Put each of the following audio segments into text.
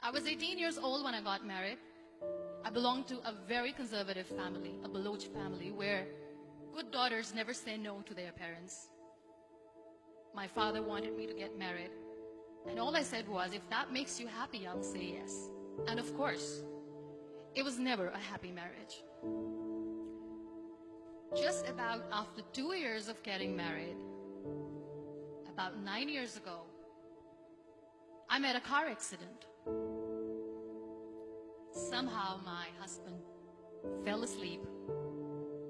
I was 18 years old when I got married. I belonged to a very conservative family, a Baloch family, where good daughters never say no to their parents. My father wanted me to get married, and all I said was, if that makes you happy, I'll say yes. And of course, it was never a happy marriage. Just about after 2 years of getting married, about 9 years ago, I met a car accident. Somehow my husband fell asleep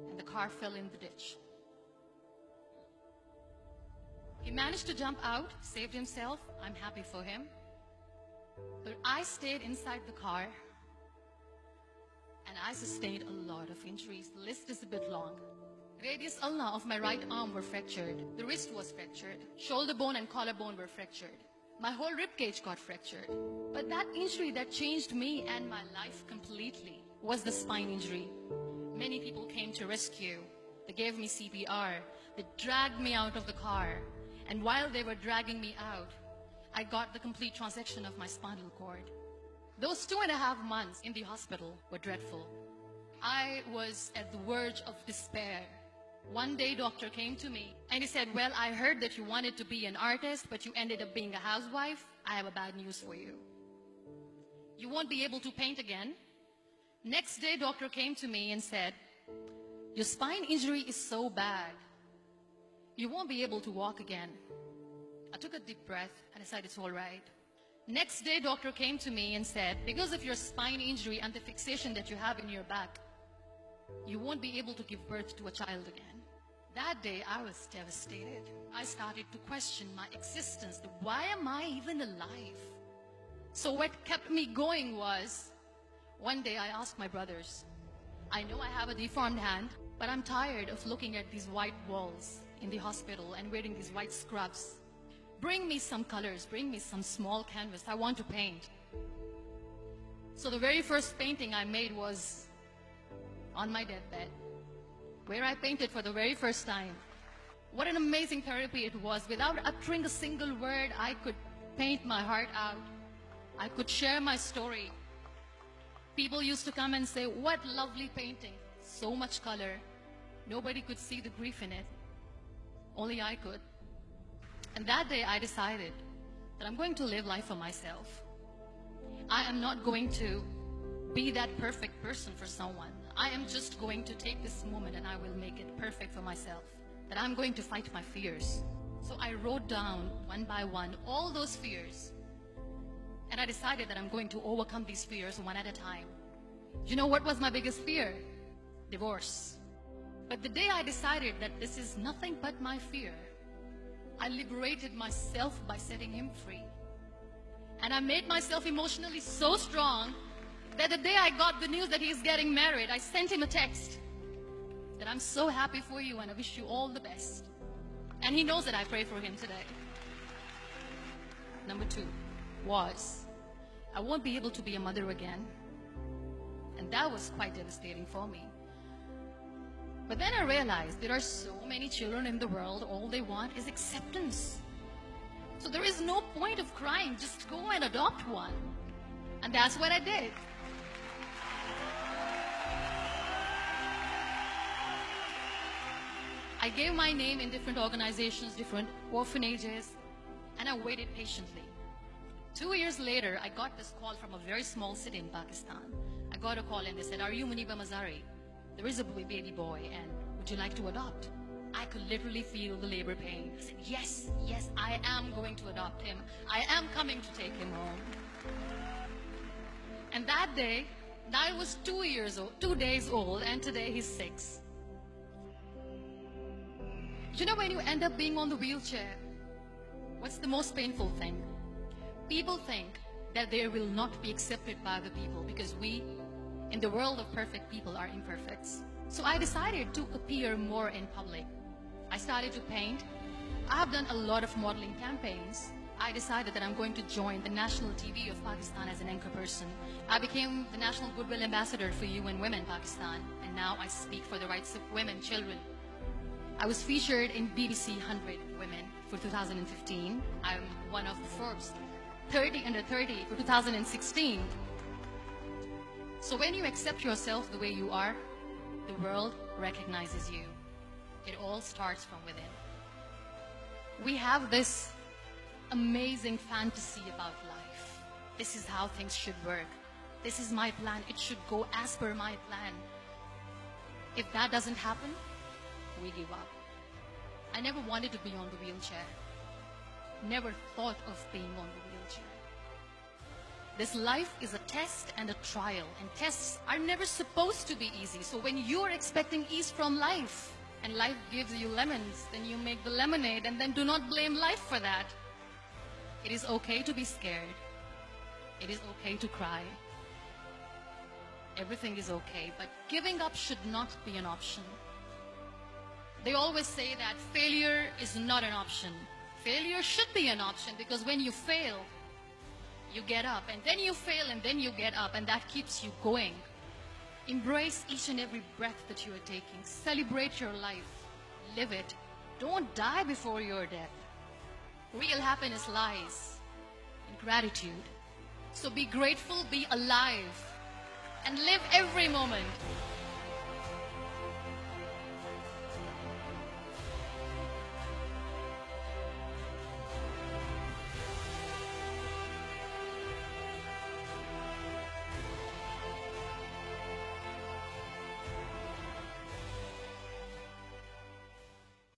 and the car fell in the ditch. He managed to jump out, saved himself. I'm happy for him. But I stayed inside the car and I sustained a lot of injuries. The list is a bit long. Radius ulna of my right arm were fractured. The wrist was fractured. Shoulder bone and collarbone were fractured. My whole rib cage got fractured. But that injury that changed me and my life completely was the spine injury. Many people came to rescue. They gave me CPR. They dragged me out of the car. And while they were dragging me out, I got the complete transection of my spinal cord. Those 2.5 months in the hospital were dreadful. I was at the verge of despair. One day, doctor came to me and he said, well, I heard that you wanted to be an artist, but you ended up being a housewife. I have a bad news for you. You won't be able to paint again. Next day, doctor came to me and said, your spine injury is so bad, you won't be able to walk again. I took a deep breath and I said, it's all right. Next day, doctor came to me and said, because of your spine injury and the fixation that you have in your back, you won't be able to give birth to a child again. That day, I was devastated. I started to question my existence. Why am I even alive? So what kept me going was, one day I asked my brothers, I know I have a deformed hand, but I'm tired of looking at these white walls in the hospital and wearing these white scrubs. Bring me some colors, bring me some small canvas. I want to paint. So the very first painting I made was on my deathbed, where I painted for the very first time. What an amazing therapy it was. Without uttering a single word, I could paint my heart out. I could share my story. People used to come and say, what lovely painting, so much color. Nobody could see the grief in it. Only I could. And that day I decided that I'm going to live life for myself. I am not going to be that perfect person for someone. I am just going to take this moment and I will make it perfect for myself. That I'm going to fight my fears. So I wrote down one by one all those fears. And I decided that I'm going to overcome these fears one at a time. You know what was my biggest fear? Divorce. But the day I decided that this is nothing but my fear, I liberated myself by setting him free. And I made myself emotionally so strong that the day I got the news that he's getting married, I sent him a text that I'm so happy for you and I wish you all the best. And he knows that I pray for him today. Number 2 was, I won't be able to be a mother again. And that was quite devastating for me. But then I realized there are so many children in the world, all they want is acceptance. So there is no point of crying, just go and adopt one. And that's what I did. I gave my name in different organizations, different orphanages, and I waited patiently. 2 years later, I got this call from a very small city in Pakistan. I got a call and they said, are you Muniba Mazari? There is a baby boy and would you like to adopt? I could literally feel the labor pain. I said, yes, yes, I am going to adopt him. I am coming to take him home. And that day, I was 2 days old, and today he's 6. You know, when you end up being on the wheelchair, what's the most painful thing? People think that they will not be accepted by the people because we, in the world of perfect people, are imperfects. So I decided to appear more in public. I started to paint. I have done a lot of modeling campaigns. I decided that I'm going to join the national TV of Pakistan as an anchor person. I became the National Goodwill Ambassador for UN Women Pakistan, and now I speak for the rights of women, children. I was featured in BBC 100 Women for 2015. I'm one of the Forbes 30 under 30 for 2016. So when you accept yourself the way you are, the world recognizes you. It all starts from within. We have this amazing fantasy about life. This is how things should work. This is my plan. It should go as per my plan. If that doesn't happen, we give up. I never wanted to be on the wheelchair. Never thought of being on the wheelchair. This life is a test and a trial, and tests are never supposed to be easy. So when you are expecting ease from life, and life gives you lemons, then you make the lemonade, and then do not blame life for that. It is okay to be scared. It is okay to cry. Everything is okay, but giving up should not be an option. They always say that failure is not an option. Failure should be an option, because when you fail, you get up, and then you fail, and then you get up, and that keeps you going. Embrace each and every breath that you are taking. Celebrate your life. Live it. Don't die before your death. Real happiness lies in gratitude. So be grateful, be alive, and live every moment.